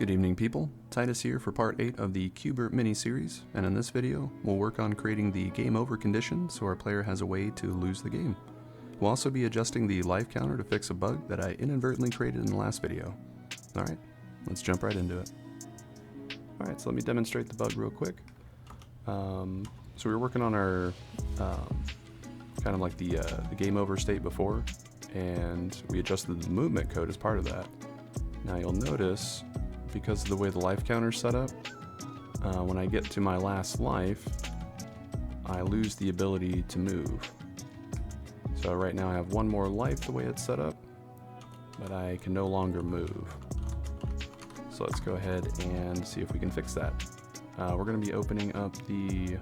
Good evening, people. Titus here for part 8 of the Qbert mini-series, and in this video, we'll work on creating the game over condition so our player has a way to lose the game. We'll also be adjusting the life counter to fix a bug that I inadvertently created in the last video. Alright, let's jump right into it. Alright, so let me demonstrate the bug real quick. So we were working on our, kind of like the game over state before, and we adjusted the movement code as part of that. Now you'll notice, because of the way the life counter is set up, when I get to my last life, I lose the ability to move. So right now I have one more life the way it's set up, but I can no longer move. So let's go ahead and see if we can fix that. We're going to be opening up the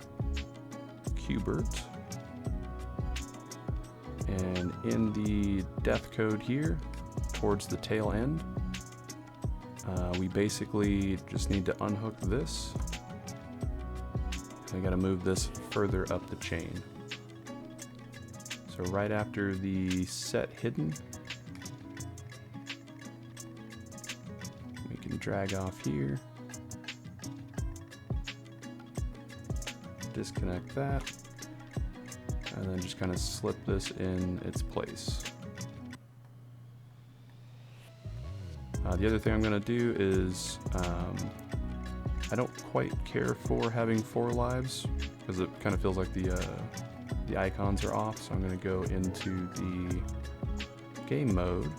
Qbert, and in the death code here, towards the tail end, we basically just need to unhook this. I gotta move this further up the chain. So right after the set hidden, we can drag off here, disconnect that, and then just kind of slip this in its place. The other thing I'm going to do is, I don't quite care for having 4 lives, because it kind of feels like the icons are off, so I'm going to go into the game mode,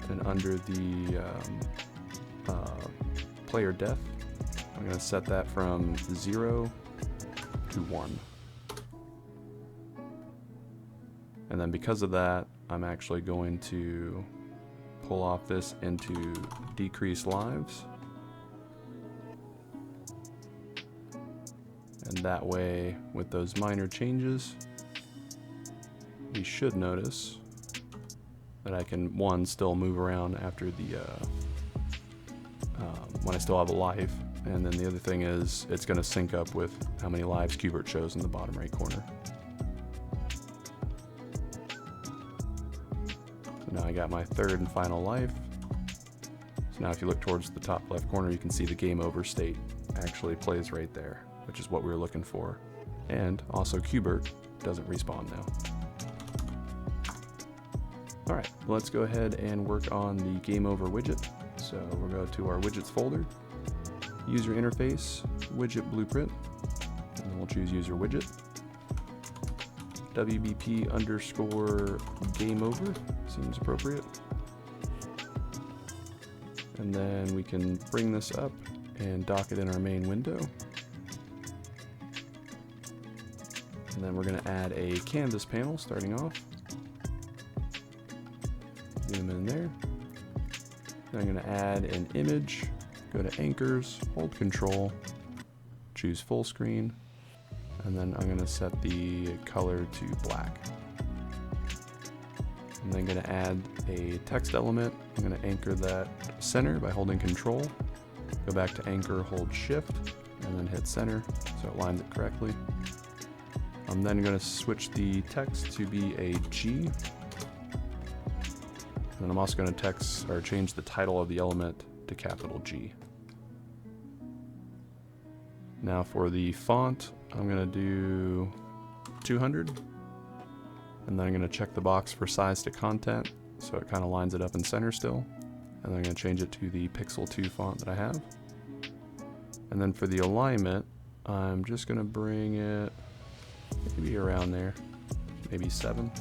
and under the player death, I'm going to set that from 0 to 1. And then because of that, I'm actually going to pull off this into decrease lives, and that way, with those minor changes, we should notice that I can, one, still move around after the when I still have a life, and then the other thing is it's going to sync up with how many lives Qbert shows in the bottom right corner. Now I got my third and final life. So now if you look towards the top left corner, you can see the game over state actually plays right there, which is what we were looking for. And also Qbert doesn't respawn now. Alright, let's go ahead and work on the game over widget. So we'll go to our widgets folder, user interface, widget blueprint, and then we'll choose user widget. WBP_game over seems appropriate. And then we can bring this up and dock it in our main window. And then we're going to add a canvas panel starting off. Zoom in there. Then I'm going to add an image, go to anchors, hold control, choose full screen, and then I'm going to set the color to black. I'm then going to add a text element. I'm going to anchor that center by holding control, go back to anchor, hold shift, and then hit center so it lines it correctly. I'm then going to switch the text to be a G, and I'm also going to change the title of the element to capital G. Now for the font, I'm going to do 200, and then I'm going to check the box for size to content so it kind of lines it up in center still, and then I'm going to change it to the Pixel 2 font that I have. And then for the alignment, I'm just going to bring it maybe around there, maybe 7.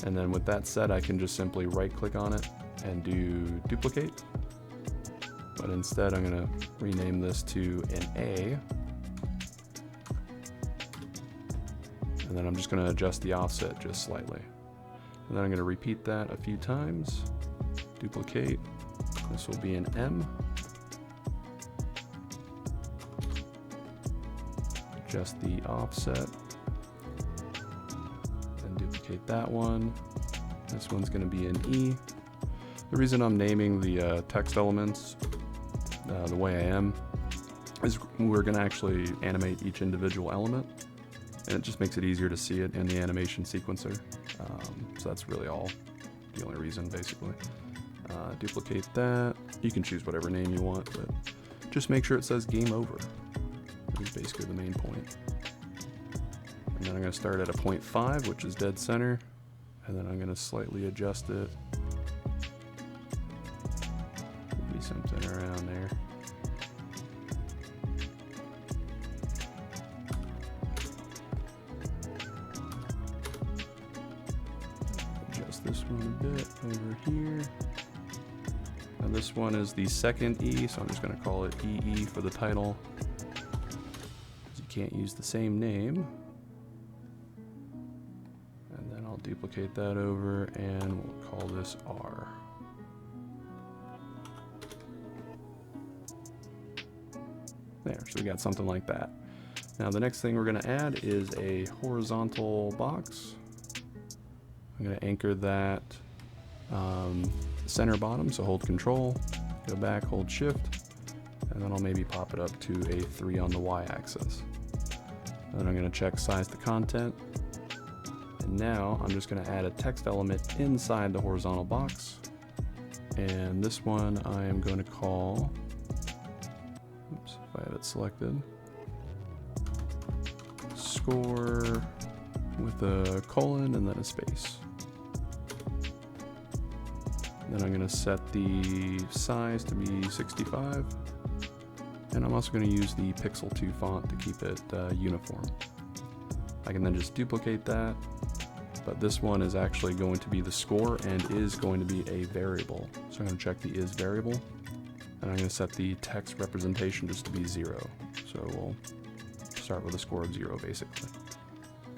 And then with that set, I can just simply right click on it and do duplicate. But instead I'm going to rename this to an A. And then I'm just going to adjust the offset just slightly. And then I'm going to repeat that a few times. Duplicate. This will be an M. Adjust the offset. Then duplicate that one. This one's going to be an E. The reason I'm naming the text elements the way I am is we're going to actually animate each individual element, and it just makes it easier to see it in the animation sequencer. So that's really the only reason, basically. Duplicate that. You can choose whatever name you want, but just make sure it says game over. That's basically the main point. And then I'm going to start at a 0.5, which is dead center, and then I'm going to slightly adjust it. Maybe something around there. Adjust this one a bit over here. Now this one is the second E, so I'm just going to call it EE for the title. You can't use the same name. And then I'll duplicate that over and we'll call this R. There, so we got something like that. Now the next thing we're going to add is a horizontal box. I'm going to anchor that center bottom, so hold Control, go back, hold Shift, and then I'll maybe pop it up to a 3 on the Y-axis. And then I'm going to check size to content. And now I'm just going to add a text element inside the horizontal box. And this one I am going to call, oops, if I have it selected, score with a colon and then a space. Then I'm going to set the size to be 65. And I'm also going to use the Pixel 2 font to keep it uniform. I can then just duplicate that, but this one is actually going to be the score and is going to be a variable. So I'm going to check the is variable, and I'm going to set the text representation just to be 0. So we'll start with a score of 0 basically.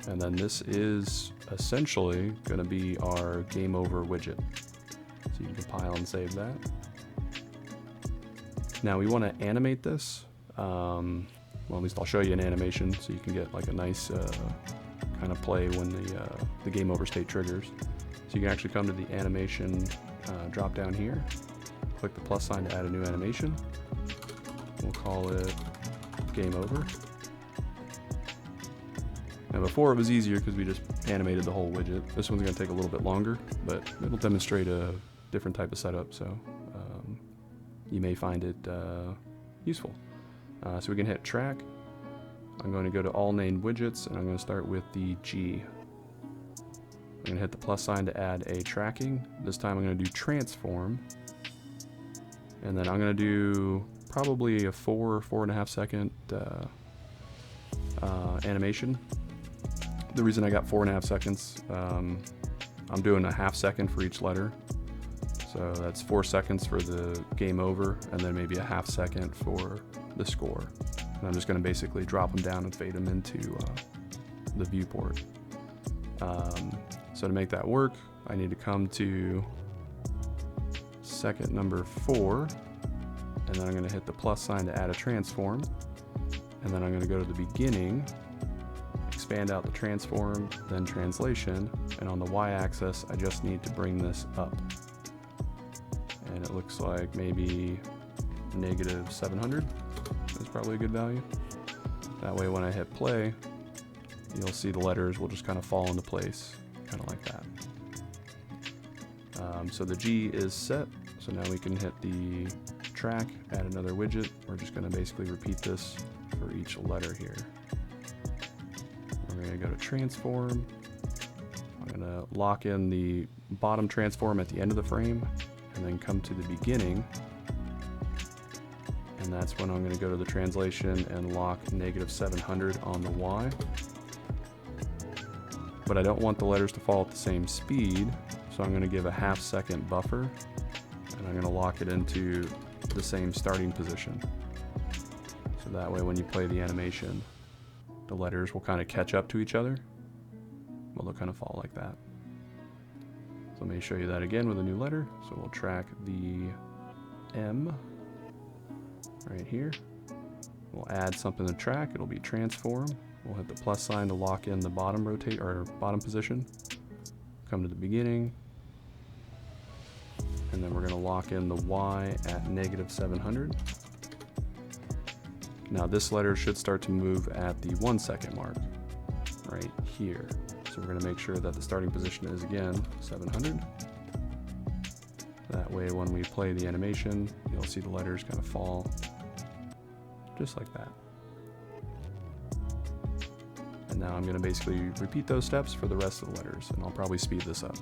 And then this is essentially going to be our game over widget. So you can compile and save that. Now we want to animate this. Well, at least I'll show you an animation so you can get like a nice kind of play when the game over state triggers. So you can actually come to the animation drop down here, click the plus sign to add a new animation. We'll call it game over. Now before it was easier because we just animated the whole widget. This one's going to take a little bit longer, but it'll demonstrate a different type of setup, so you may find it useful. So we can hit track. I'm going to go to all named widgets and I'm going to start with the G. I'm going to hit the plus sign to add a tracking. This time I'm going to do transform. And then I'm going to do probably a 4.5 second animation. The reason I got 4.5 seconds, I'm doing a half second for each letter. So that's 4 seconds for the game over, and then maybe a half second for the score. And I'm just going to basically drop them down and fade them into the viewport. So to make that work, I need to come to second number 4, and then I'm going to hit the plus sign to add a transform. And then I'm going to go to the beginning, expand out the transform, then translation, and on the Y-axis, I just need to bring this up. And it looks like maybe -700 is probably a good value. That way when I hit play, you'll see the letters will just kind of fall into place, kind of like that. So the G is set, so now we can hit the track, add another widget. We're just going to basically repeat this for each letter here. We're going to go to transform. I'm going to lock in the bottom transform at the end of the frame, and then come to the beginning, and that's when I'm going to go to the translation and lock -700 on the Y. But I don't want the letters to fall at the same speed, so I'm going to give a half second buffer, and I'm going to lock it into the same starting position. So that way when you play the animation, the letters will kind of catch up to each other. Well, they'll kind of fall like that. So let me show you that again with a new letter. So we'll track the M right here. We'll add something to track. It'll be transform. We'll hit the plus sign to lock in the bottom rotate or bottom position. Come to the beginning. And then we're going to lock in the Y at -700. Now this letter should start to move at the 1 second mark right here. So we're going to make sure that the starting position is again 700. That way when we play the animation, you'll see the letters kind of fall just like that. And now I'm going to basically repeat those steps for the rest of the letters, and I'll probably speed this up.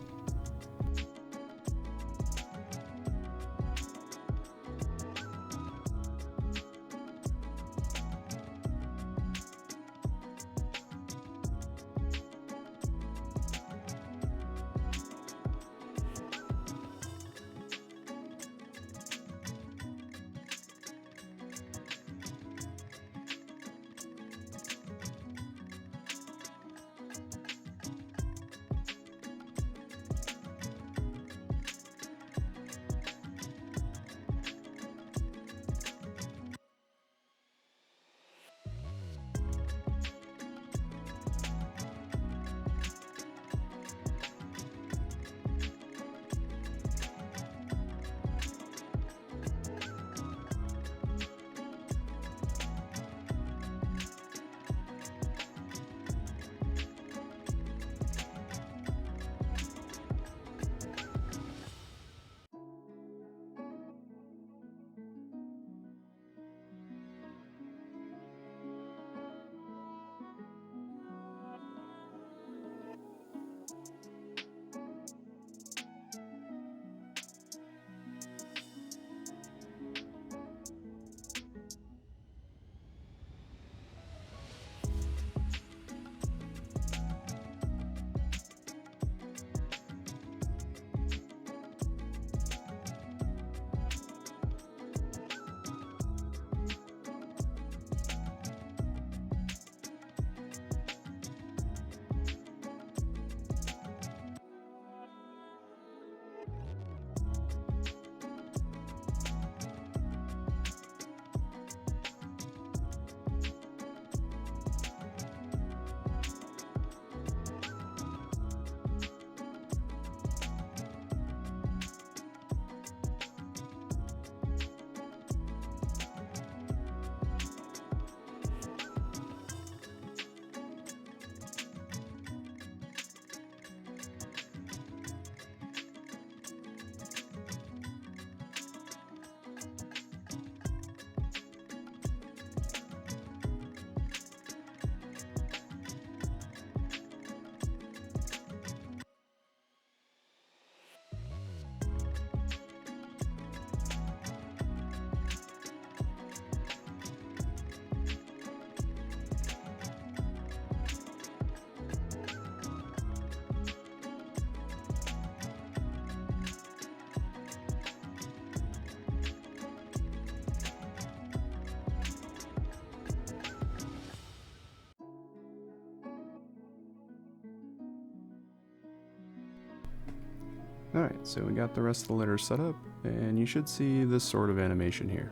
Alright, so we got the rest of the letters set up, and you should see this sort of animation here.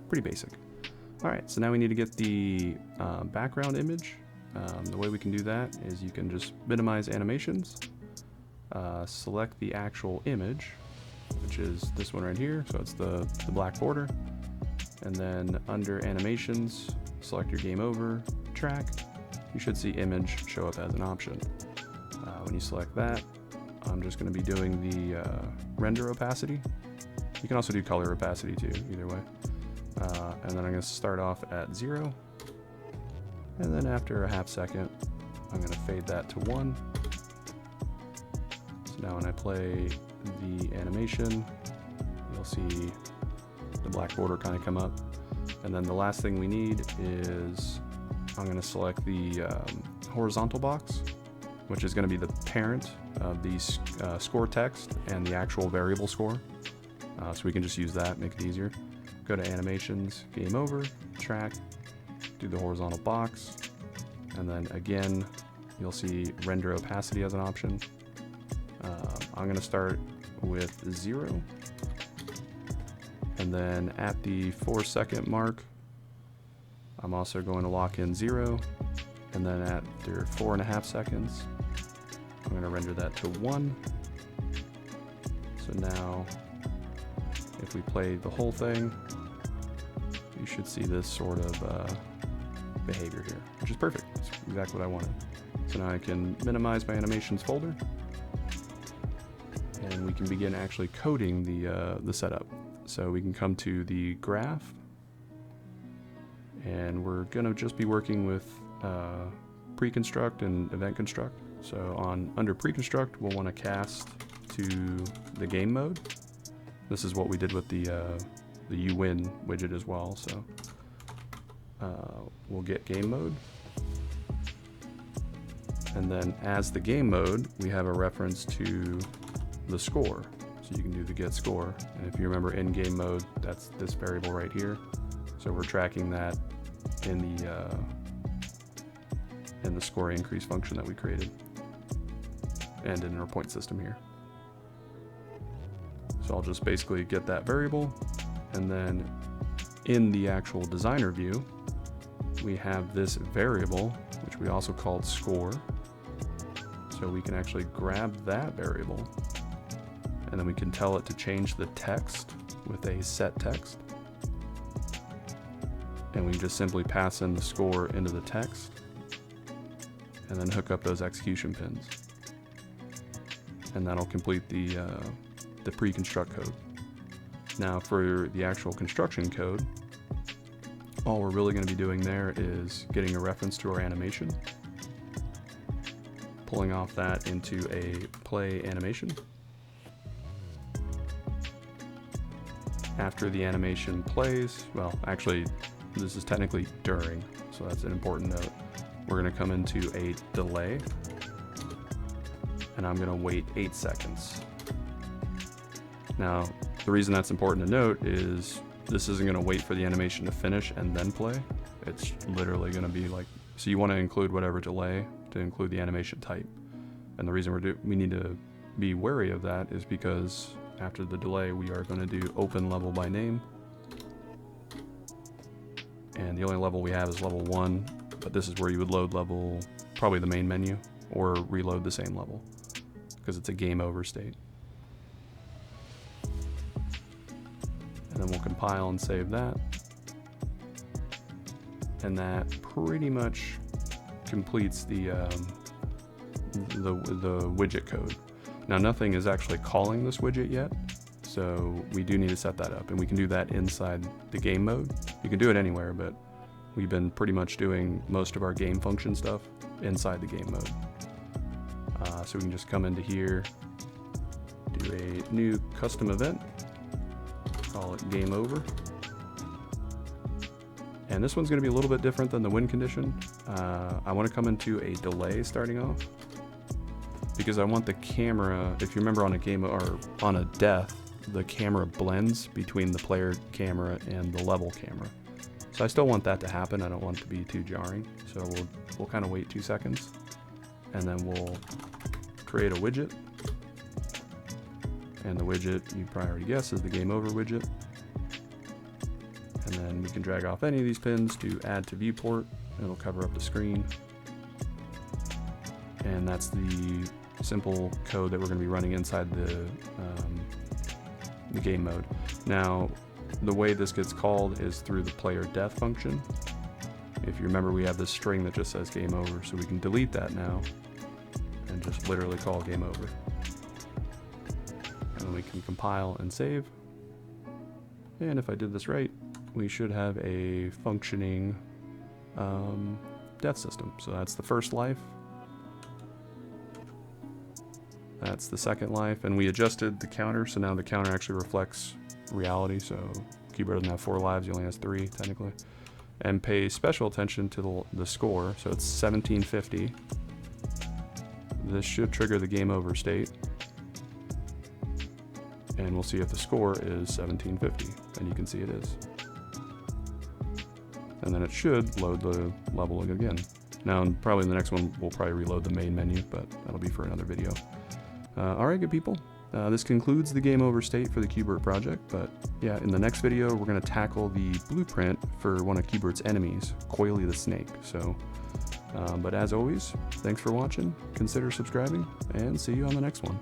Pretty basic. Alright, so now we need to get the background image. The way we can do that is you can just minimize animations, select the actual image, which is this one right here, so it's the black border, and then under animations, select your game over track. You should see image show up as an option. When you select that, I'm just going to be doing the render opacity. You can also do color opacity too, either way. And then I'm going to start off at 0. And then after a half second, I'm going to fade that to 1. So now when I play the animation, you'll see the black border kind of come up. And then the last thing we need is I'm going to select the horizontal box, which is going to be the parent of the score text and the actual variable score. So we can just use that, make it easier. Go to animations, game over, track, do the horizontal box, and then again, you'll see render opacity as an option. I'm going to start with 0, and then at the 4-second mark, I'm also going to lock in 0, and then after 4.5 seconds, I'm going to render that to 1. So now, if we play the whole thing, you should see this sort of behavior here, which is perfect. That's exactly what I wanted. So now I can minimize my animations folder, and we can begin actually coding the setup. So we can come to the graph, and we're gonna just be working with pre-construct and event construct. So under pre-construct, we'll want to cast to the game mode. This is what we did with the you win widget as well. So we'll get game mode, and then as the game mode, we have a reference to the score. So you can do the get score, and if you remember in game mode, that's this variable right here. So we're tracking that in the score increase function that we created, and in our point system here. So I'll just basically get that variable, and then in the actual designer view, we have this variable, which we also called score. So we can actually grab that variable, and then we can tell it to change the text with a set text. And we just simply pass in the score into the text, and then hook up those execution pins. And that'll complete the pre-construct code. Now for the actual construction code, all we're really going to be doing there is getting a reference to our animation, pulling off that into a play animation. After the animation plays, well, actually, this is technically during, so that's an important note. We're going to come into a delay, and I'm going to wait 8 seconds. Now, the reason that's important to note is this isn't going to wait for the animation to finish and then play. It's literally going to be like, so you want to include whatever delay to include the animation type. And the reason we need to be wary of that is because after the delay, we are going to do open level by name. And the only level we have is level 1, but this is where you would load level, probably the main menu, or reload the same level, because it's a game over state. And then we'll compile and save that. And that pretty much completes the widget code. Now nothing is actually calling this widget yet, so we do need to set that up, and we can do that inside the game mode. You can do it anywhere, but we've been pretty much doing most of our game function stuff inside the game mode. So we can just come into here, do a new custom event, call it game over. And this one's going to be a little bit different than the win condition. I want to come into a delay starting off, because I want the camera, if you remember on a game or on a death, the camera blends between the player camera and the level camera. So I still want that to happen. I don't want it to be too jarring. So we'll kind of wait 2 seconds, and then we'll create a widget. And the widget, you probably already guessed, is the game over widget. And then we can drag off any of these pins to add to viewport. It'll cover up the screen. And that's the simple code that we're going to be running inside the game mode. Now, the way this gets called is through the player death function. If you remember, we have this string that just says game over, so we can delete that now and just literally call game over. And then we can compile and save. And if I did this right, we should have a functioning death system. So that's the first life. That's the second life, and we adjusted the counter, so now the counter actually reflects reality. So Qbert doesn't have 4 lives, he only has 3 technically. And pay special attention to the score, so it's 1750. This should trigger the game over state, and we'll see if the score is 1750, and you can see it is. And then it should load the level again. Now, probably in the next one, we'll probably reload the main menu, but that'll be for another video. Alright, good people. This concludes the game over state for the Qbert project, but yeah, in the next video, we're going to tackle the blueprint for one of Qbert's enemies, Coily the Snake. So, but as always, thanks for watching, consider subscribing, and see you on the next one.